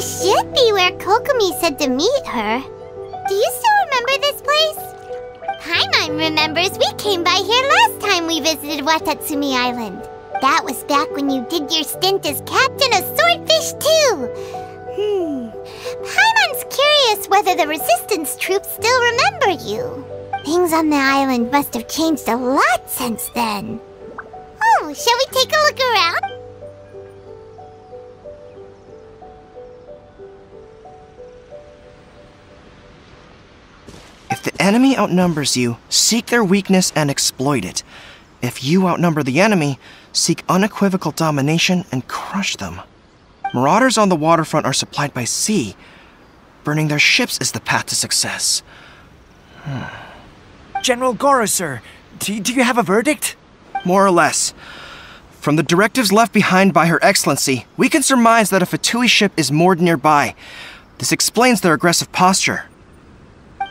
This should be where Kokomi said to meet her. Do you still remember this place? Paimon remembers we came by here last time we visited Watatsumi Island. That was back when you did your stint as captain of Swordfish too. Paimon's curious whether the resistance troops still remember you. Things on the island must have changed a lot since then. Oh, shall we take a look around? If the enemy outnumbers you, seek their weakness and exploit it. If you outnumber the enemy, seek unequivocal domination and crush them. Marauders on the waterfront are supplied by sea. Burning their ships is the path to success. General Goro, sir, do you have a verdict? More or less. From the directives left behind by Her Excellency, we can surmise that a Fatui ship is moored nearby. This explains their aggressive posture.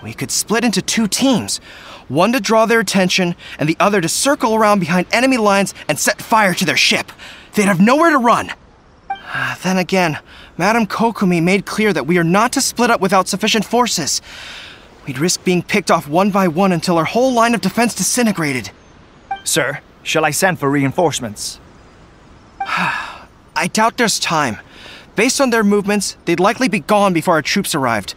We could split into two teams, one to draw their attention, and the other to circle around behind enemy lines and set fire to their ship. They'd have nowhere to run. Then again, Madame Kokomi made clear that we are not to split up without sufficient forces. We'd risk being picked off one by one until our whole line of defense disintegrated. Sir, shall I send for reinforcements? I doubt there's time. Based on their movements, they'd likely be gone before our troops arrived.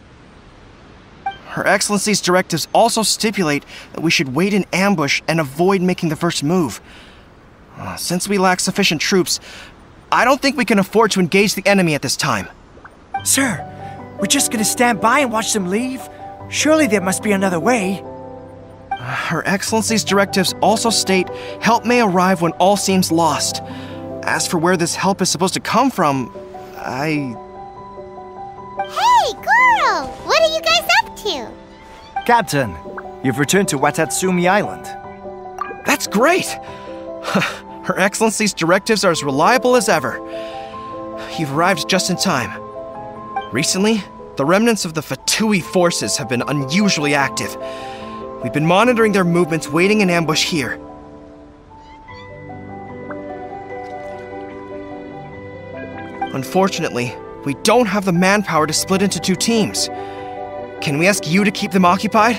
Her Excellency's directives also stipulate that we should wait in ambush and avoid making the first move. Since we lack sufficient troops, I don't think we can afford to engage the enemy at this time. Sir, we're just gonna stand by and watch them leave? Surely there must be another way. Her Excellency's directives also state help may arrive when all seems lost. As for where this help is supposed to come from, Hey, Goro! What are you guys up to? Captain, you've returned to Watatsumi Island. That's great! Her Excellency's directives are as reliable as ever. You've arrived just in time. Recently, the remnants of the Fatui forces have been unusually active. We've been monitoring their movements, waiting in ambush here. Unfortunately, we don't have the manpower to split into two teams. Can we ask you to keep them occupied?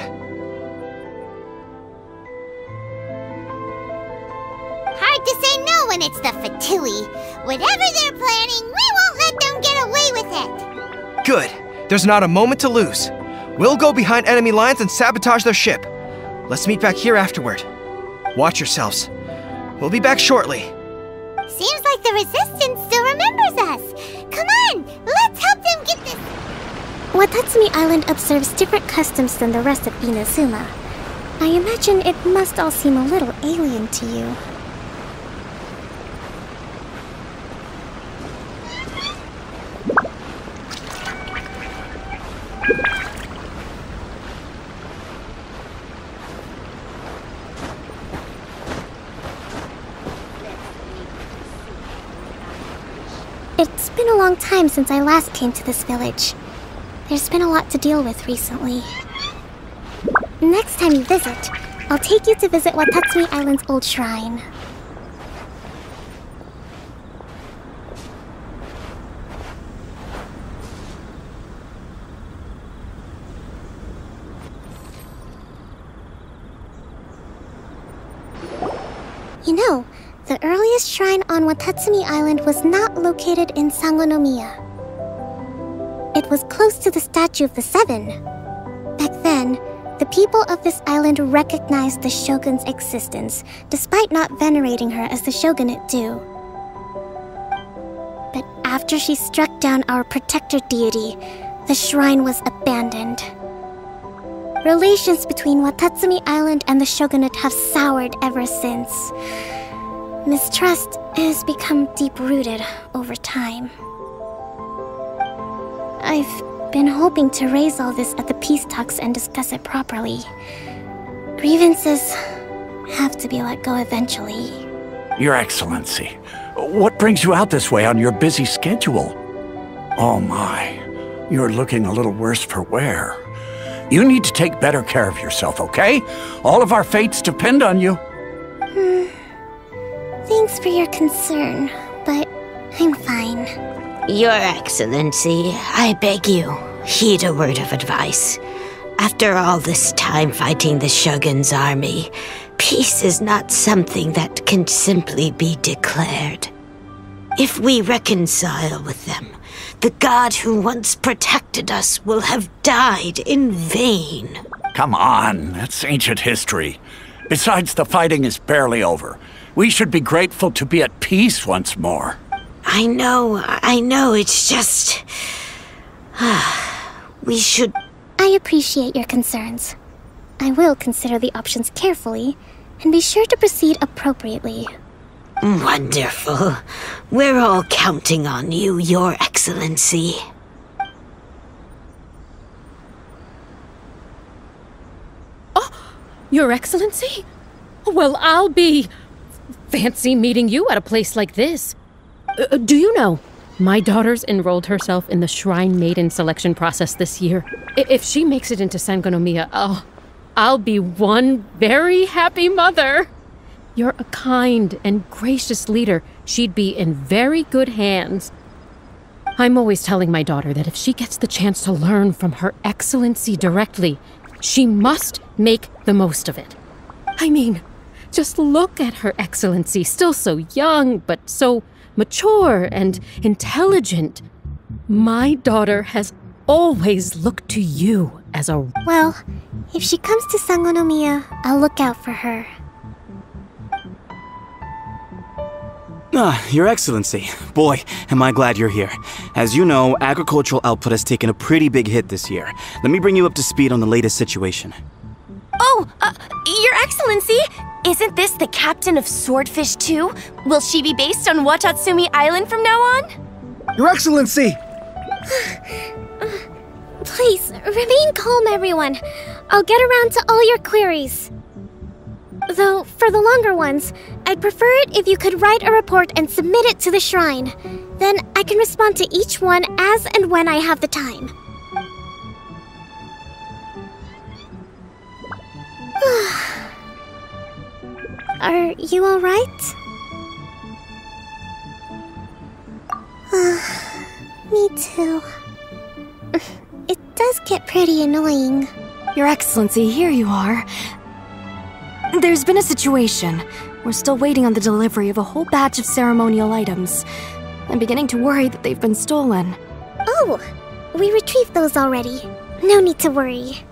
Hard to say no when it's the Fatui. Whatever they're planning, we won't let them get away with it. Good. There's not a moment to lose. We'll go behind enemy lines and sabotage their ship. Let's meet back here afterward. Watch yourselves. We'll be back shortly. Seems like the Resistance still remembers us. Come on, let's help them get this. Watatsumi Island observes different customs than the rest of Inazuma. I imagine it must all seem a little alien to you. It's been a long time since I last came to this village. There's been a lot to deal with recently. Next time you visit, I'll take you to visit Watatsumi Island's old shrine. You know, the earliest shrine on Watatsumi Island was not located in Sangonomiya. It was close to the statue of the Seven. Back then, the people of this island recognized the shogun's existence, despite not venerating her as the shogunate do. But after she struck down our protector deity, the shrine was abandoned. Relations between Watatsumi Island and the shogunate have soured ever since. Mistrust has become deep-rooted over time. I've been hoping to raise all this at the peace talks and discuss it properly. Grievances have to be let go eventually. Your Excellency, what brings you out this way on your busy schedule? Oh my, you're looking a little worse for wear. You need to take better care of yourself, okay? All of our fates depend on you. Thanks for your concern, but I'm fine. Your Excellency, I beg you, heed a word of advice. After all this time fighting the Shogun's army, peace is not something that can simply be declared. If we reconcile with them, the god who once protected us will have died in vain. Come on, that's ancient history. Besides, the fighting is barely over. We should be grateful to be at peace once more. I know, it's just... we should... I appreciate your concerns. I will consider the options carefully, and be sure to proceed appropriately. Wonderful. We're all counting on you, Your Excellency. Oh, Your Excellency? Well, I'll be... fancy meeting you at a place like this. Do you know, my daughter's enrolled herself in the Shrine Maiden selection process this year. If she makes it into Sangonomiya, I'll be one very happy mother. You're a kind and gracious leader. She'd be in very good hands. I'm always telling my daughter that if she gets the chance to learn from Her Excellency directly, she must make the most of it. I mean, just look at Her Excellency, still so young, but so mature and intelligent. My daughter has always looked to you as a... Well, if she comes to Sangonomiya, I'll look out for her. Your Excellency. Boy, am I glad you're here. As you know, agricultural output has taken a pretty big hit this year. Let me bring you up to speed on the latest situation. Oh, Your Excellency! Isn't this the captain of Swordfish too? Will she be based on Watatsumi Island from now on? Your Excellency! Please, remain calm, everyone. I'll get around to all your queries. Though, for the longer ones, I'd prefer it if you could write a report and submit it to the shrine. Then I can respond to each one as and when I have the time. Are you alright? Me too. It does get pretty annoying. Your Excellency, here you are. There's been a situation. We're still waiting on the delivery of a whole batch of ceremonial items. I'm beginning to worry that they've been stolen. Oh, we retrieved those already. No need to worry.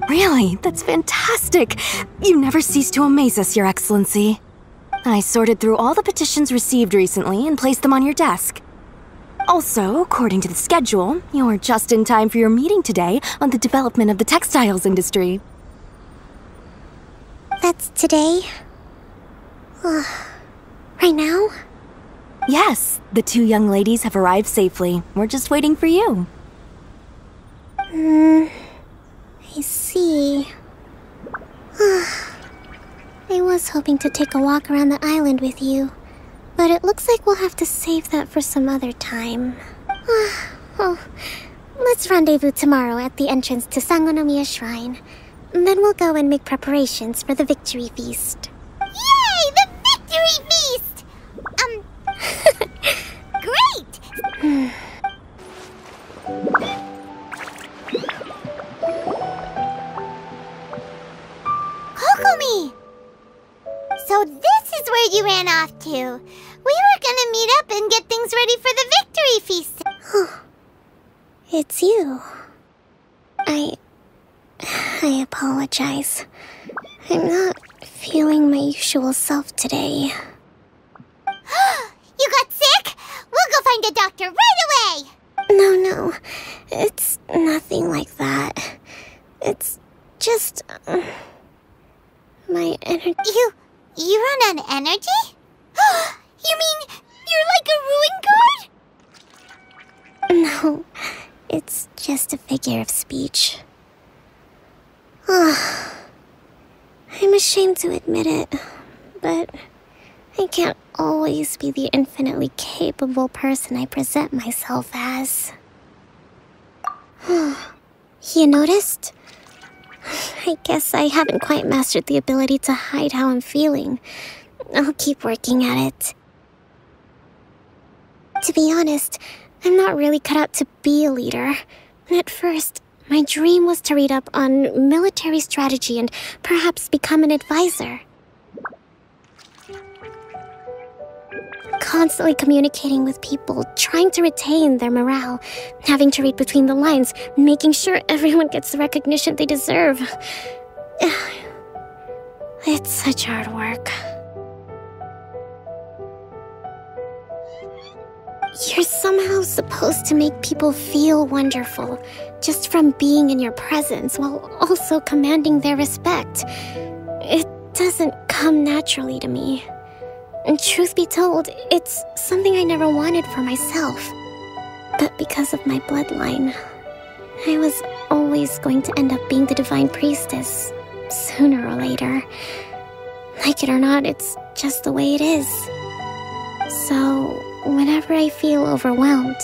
Really? That's fantastic! You never cease to amaze us, Your Excellency. I sorted through all the petitions received recently and placed them on your desk. Also, according to the schedule, you're just in time for your meeting today on the development of the textiles industry. That's today? Right now? Yes, the two young ladies have arrived safely. We're just waiting for you. I see. I was hoping to take a walk around the island with you, but it looks like we'll have to save that for some other time. Oh, let's rendezvous tomorrow at the entrance to Sangonomiya Shrine. Then we'll go and make preparations for the victory feast. Yay! The victory feast! Great! Kokomi! So this is where you ran off to. We were gonna meet up and get things ready for the victory feast. It's you. I apologize. I'm not feeling my usual self today. You got sick? We'll go find a doctor right away! No. It's nothing like that. It's just... my energy... You run on energy? You mean you're like a ruin guard? No, it's just a figure of speech. I'm ashamed to admit it, but I can't always be the infinitely capable person I present myself as. You noticed? I guess I haven't quite mastered the ability to hide how I'm feeling. I'll keep working at it. To be honest, I'm not really cut out to be a leader. At first, my dream was to read up on military strategy and perhaps become an advisor. Constantly communicating with people, trying to retain their morale, having to read between the lines, making sure everyone gets the recognition they deserve. It's such hard work. You're somehow supposed to make people feel wonderful, just from being in your presence, while also commanding their respect. It doesn't come naturally to me. And truth be told, it's something I never wanted for myself. But because of my bloodline, I was always going to end up being the divine priestess, sooner or later. Like it or not, it's just the way it is. So, whenever I feel overwhelmed,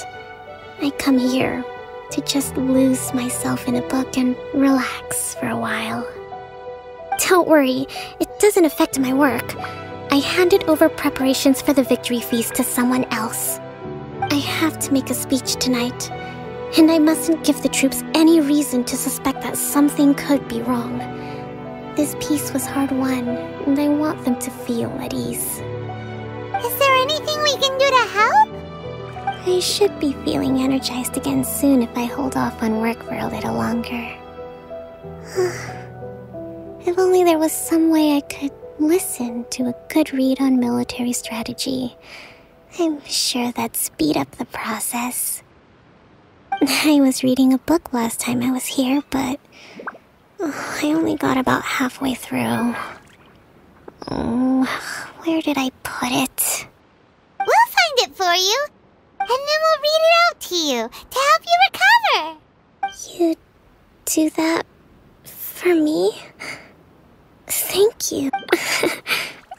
I come here to just lose myself in a book and relax for a while. Don't worry, it doesn't affect my work. I handed over preparations for the victory feast to someone else. I have to make a speech tonight, and I mustn't give the troops any reason to suspect that something could be wrong. This peace was hard-won, and I want them to feel at ease. Is there anything we can do to help? I should be feeling energized again soon if I hold off on work for a little longer. If only there was some way I could listen to a good read on military strategy. I'm sure that'd speed up the process. I was reading a book last time I was here, but I only got about halfway through. Where did I put it? We'll find it for you, and then we'll read it out to you to help you recover. You do that for me? Thank you.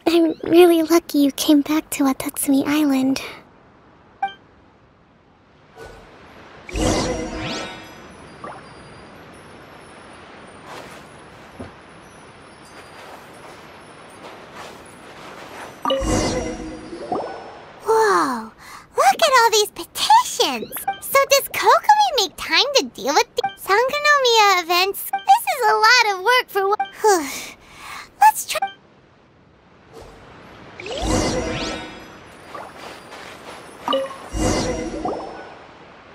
I'm really lucky you came back to Watatsumi Island. Whoa, look at all these petitions. So does Kokomi make time to deal with the Sangonomiya events? This is a lot of work for one. Let's try.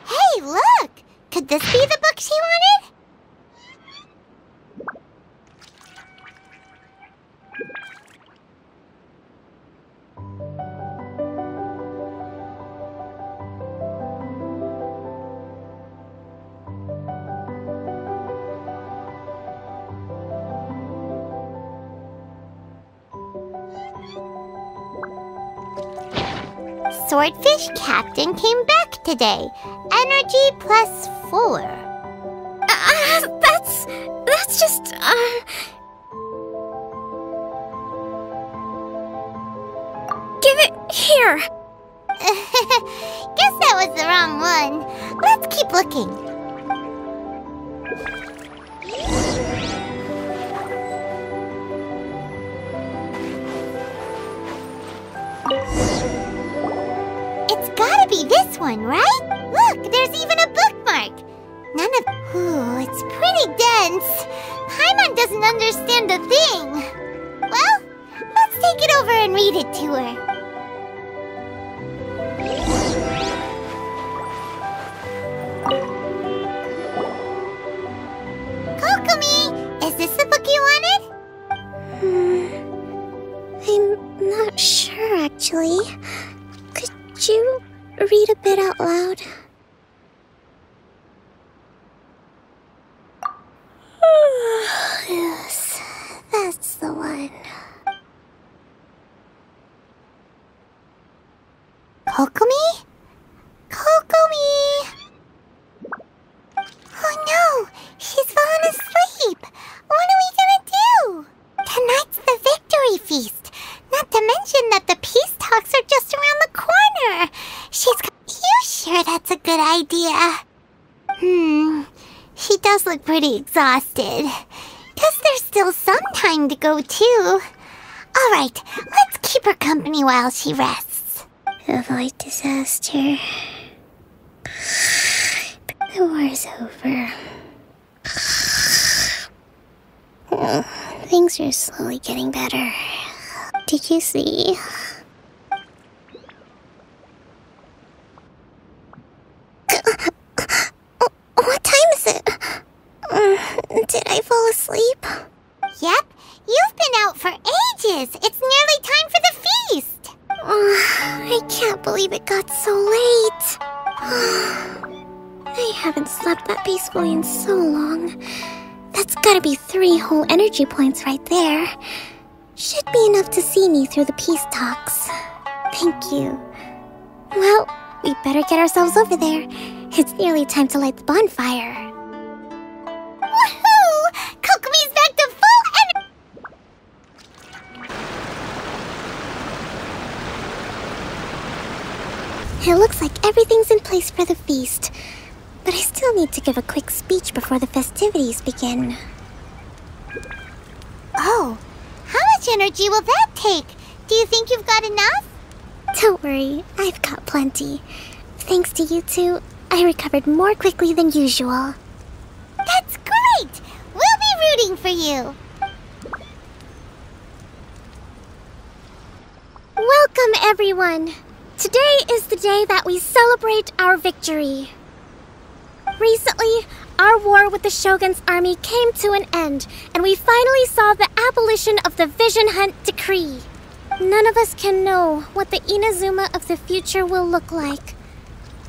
Hey, look! Could this be the book she wanted? Swordfish Captain came back today. Energy +4. That's just, Give it here! Guess that was the wrong one. Let's keep looking. It's gotta be this one, right? Look, there's even a bookmark. None of... Ooh, it's pretty dense. Paimon doesn't understand a thing. Well, let's take it over and read it to her. Kokomi, is this the book you wanted? I'm not sure, actually. Could you read a bit out loud? Yes, that's the one. Kokomi? Kokomi! Oh no! She's fallen asleep! What are we gonna do? Tonight's the victory feast! Not to mention that the peace talks are just around the corner! You sure that's a good idea? She does look pretty exhausted. Guess there's still some time to go too. Alright, let's keep her company while she rests. Avoid disaster. The war's over. Things are slowly getting better. Did you see? What time is it? Did I fall asleep? Yep, you've been out for ages. It's nearly time for the feast. I can't believe it got so late. I haven't slept that peacefully in so long. That's gotta be 3 whole energy points right there. Should be enough to see me through the peace talks. Thank you. Well, we better get ourselves over there. It's nearly time to light the bonfire. Woohoo! Kokomi's back to full energy! It looks like everything's in place for the feast. But I still need to give a quick speech before the festivities begin. Oh, how much energy will that take? Do you think you've got enough? Don't worry, I've got plenty. Thanks to you two, I recovered more quickly than usual. That's great! We'll be rooting for you. Welcome, everyone! Today is the day that we celebrate our victory. Recently, our war with the Shogun's army came to an end, and we finally saw the abolition of the Vision Hunt Decree. None of us can know what the Inazuma of the future will look like.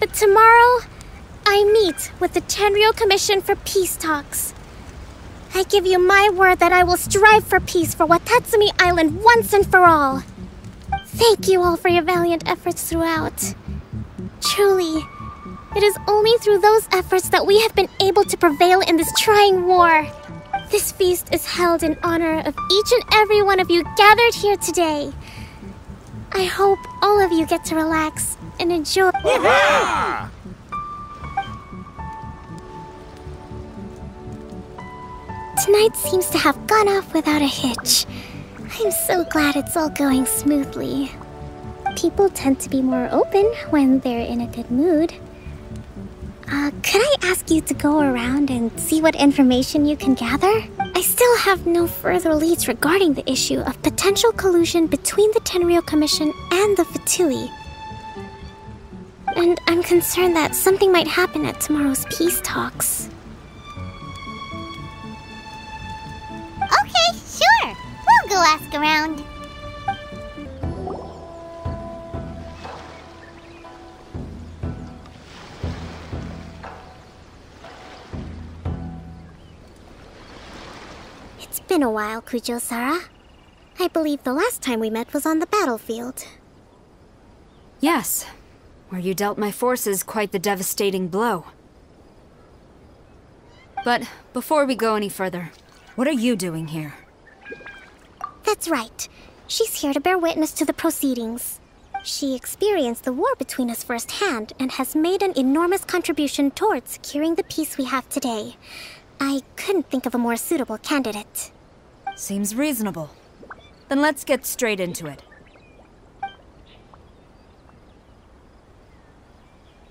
But tomorrow, I meet with the Tenryou Commission for peace talks. I give you my word that I will strive for peace for Watatsumi Island once and for all. Thank you all for your valiant efforts throughout. Truly, it is only through those efforts that we have been able to prevail in this trying war. This feast is held in honor of each and every one of you gathered here today. I hope all of you get to relax and enjoy. Tonight seems to have gone off without a hitch. I'm so glad it's all going smoothly. People tend to be more open when they're in a good mood. Could I ask you to go around and see what information you can gather? I still have no further leads regarding the issue of potential collusion between the Tenryou Commission and the Fatui. And I'm concerned that something might happen at tomorrow's peace talks. Okay, sure. We'll go ask around. It's been a while, Kujo-Sara. I believe the last time we met was on the battlefield. Yes, where you dealt my forces quite the devastating blow. But before we go any further, what are you doing here? That's right. She's here to bear witness to the proceedings. She experienced the war between us firsthand and has made an enormous contribution towards securing the peace we have today. I couldn't think of a more suitable candidate. Seems reasonable. Then let's get straight into it.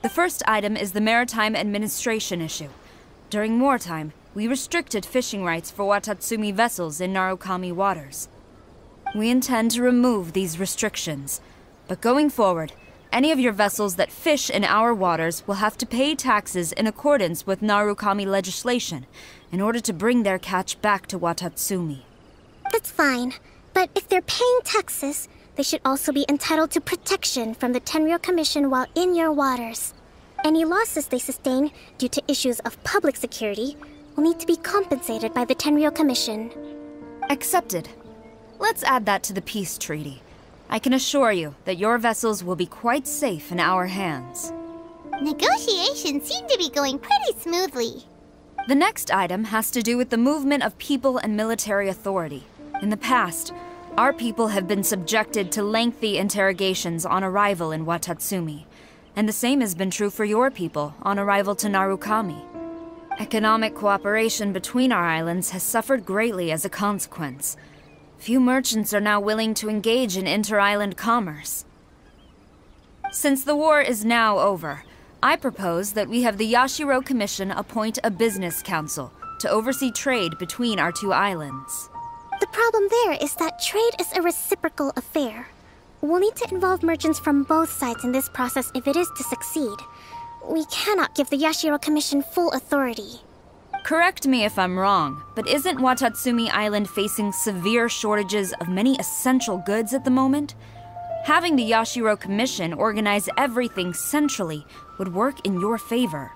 The first item is the maritime administration issue. During wartime, we restricted fishing rights for Watatsumi vessels in Narukami waters. We intend to remove these restrictions, but going forward, any of your vessels that fish in our waters will have to pay taxes in accordance with Narukami legislation in order to bring their catch back to Watatsumi. That's fine, but if they're paying taxes, they should also be entitled to protection from the Tenryou Commission while in your waters. Any losses they sustain due to issues of public security will need to be compensated by the Tenryou Commission. Accepted. Let's add that to the peace treaty. I can assure you that your vessels will be quite safe in our hands. Negotiations seem to be going pretty smoothly. The next item has to do with the movement of people and military authority. In the past, our people have been subjected to lengthy interrogations on arrival in Watatsumi, and the same has been true for your people on arrival to Narukami. Economic cooperation between our islands has suffered greatly as a consequence. Few merchants are now willing to engage in inter-island commerce. Since the war is now over, I propose that we have the Yashiro Commission appoint a business council to oversee trade between our two islands. The problem there is that trade is a reciprocal affair. We'll need to involve merchants from both sides in this process if it is to succeed. We cannot give the Yashiro Commission full authority. Correct me if I'm wrong, but isn't Watatsumi Island facing severe shortages of many essential goods at the moment? Having the Yashiro Commission organize everything centrally would work in your favor.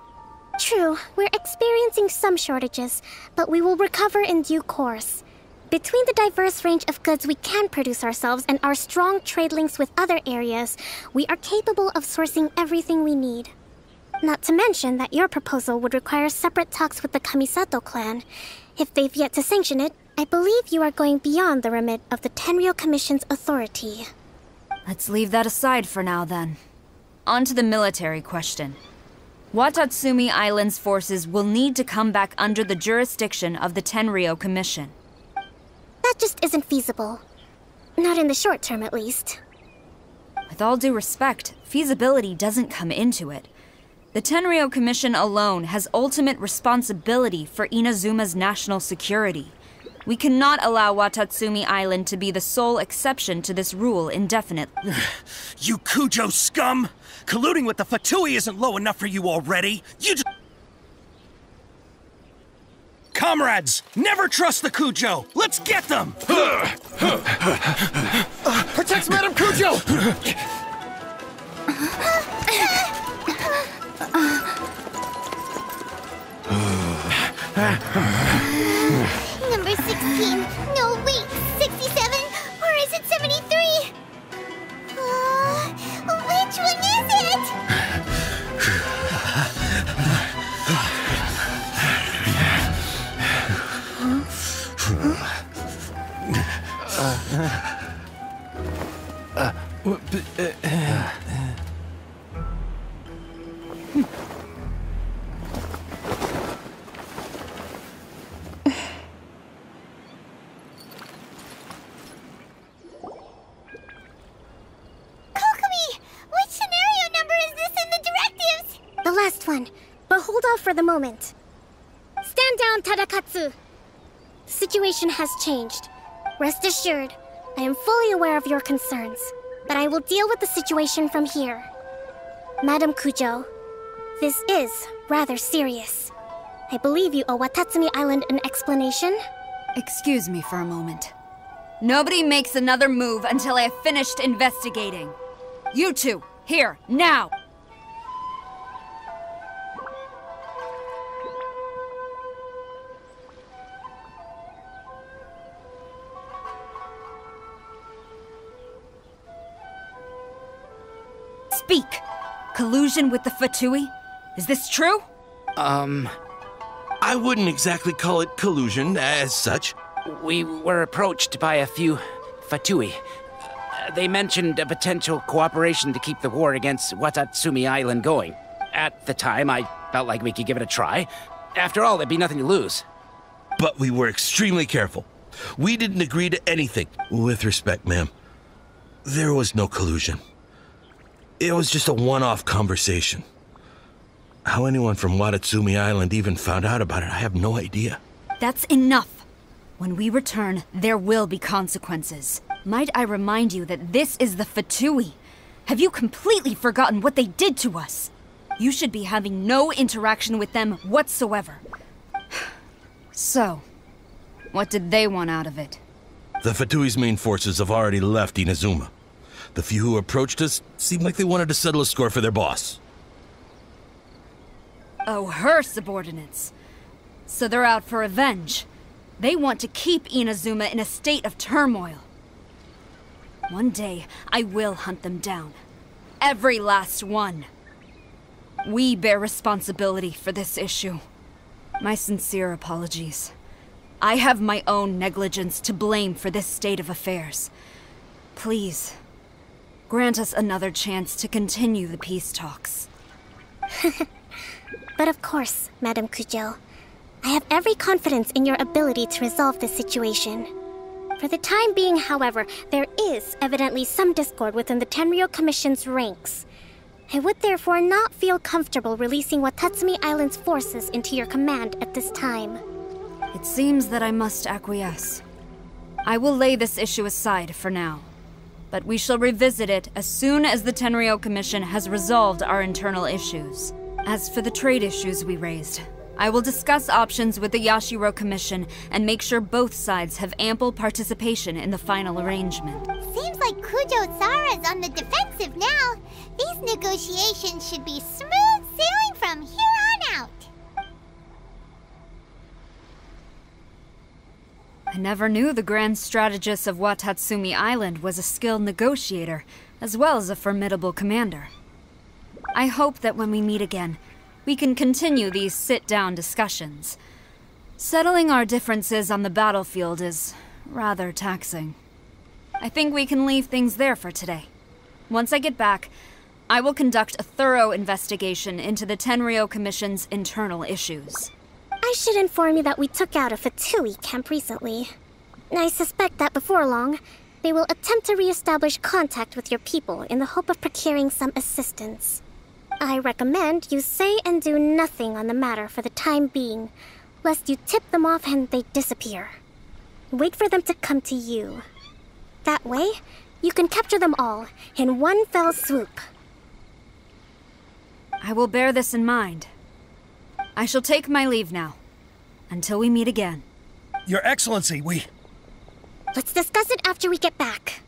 True, we're experiencing some shortages, but we will recover in due course. Between the diverse range of goods we can produce ourselves and our strong trade links with other areas, we are capable of sourcing everything we need. Not to mention that your proposal would require separate talks with the Kamisato clan. If they've yet to sanction it, I believe you are going beyond the remit of the Tenryou Commission's authority. Let's leave that aside for now, then. On to the military question. Watatsumi Island's forces will need to come back under the jurisdiction of the Tenryou Commission. That just isn't feasible. Not in the short term, at least. With all due respect, feasibility doesn't come into it. The Tenryou Commission alone has ultimate responsibility for Inazuma's national security. We cannot allow Watatsumi Island to be the sole exception to this rule indefinitely. You Kujo scum! Colluding with the Fatui isn't low enough for you already! You just... Comrades! Never trust the Kujo! Let's get them! Protect Madame Kujo! Number 16. No, wait. 67? Or is it 73? Which one is it? Last one, but hold off for the moment. Stand down, Tadakatsu. The situation has changed. Rest assured, I am fully aware of your concerns, but I will deal with the situation from here. Madam Kujo, this is rather serious. I believe you owe Watatsumi Island an explanation. Excuse me for a moment. Nobody makes another move until I have finished investigating. You two, here, now! Speak! Collusion with the Fatui? Is this true? I wouldn't exactly call it collusion as such. We were approached by a few Fatui. They mentioned a potential cooperation to keep the war against Watatsumi Island going. At the time, I felt like we could give it a try. After all, there'd be nothing to lose. But we were extremely careful. We didn't agree to anything. With respect, ma'am, there was no collusion. It was just a one-off conversation. How anyone from Watatsumi Island even found out about it, I have no idea. That's enough. When we return, there will be consequences. Might I remind you that this is the Fatui? Have you completely forgotten what they did to us? You should be having no interaction with them whatsoever. So, what did they want out of it? The Fatui's main forces have already left Inazuma. The few who approached us seemed like they wanted to settle a score for their boss. Oh, her subordinates. So they're out for revenge. They want to keep Inazuma in a state of turmoil. One day, I will hunt them down. Every last one. We bear responsibility for this issue. My sincere apologies. I have my own negligence to blame for this state of affairs. Please, grant us another chance to continue the peace talks. But of course, Madam Kujo. I have every confidence in your ability to resolve this situation. For the time being, however, there is evidently some discord within the Tenryou Commission's ranks. I would therefore not feel comfortable releasing Watatsumi Island's forces into your command at this time. It seems that I must acquiesce. I will lay this issue aside for now, but we shall revisit it as soon as the Tenryou Commission has resolved our internal issues. As for the trade issues we raised, I will discuss options with the Yashiro Commission and make sure both sides have ample participation in the final arrangement. Seems like Kujo-Sara's on the defensive now. These negotiations should be smooth sailing from here on out. I never knew the grand strategist of Watatsumi Island was a skilled negotiator, as well as a formidable commander. I hope that when we meet again, we can continue these sit-down discussions. Settling our differences on the battlefield is rather taxing. I think we can leave things there for today. Once I get back, I will conduct a thorough investigation into the Tenryou Commission's internal issues. I should inform you that we took out a Fatui camp recently. I suspect that before long, they will attempt to re-establish contact with your people in the hope of procuring some assistance. I recommend you say and do nothing on the matter for the time being, lest you tip them off and they disappear. Wait for them to come to you. That way, you can capture them all in one fell swoop. I will bear this in mind. I shall take my leave now. Until we meet again. Your Excellency, Let's discuss it after we get back.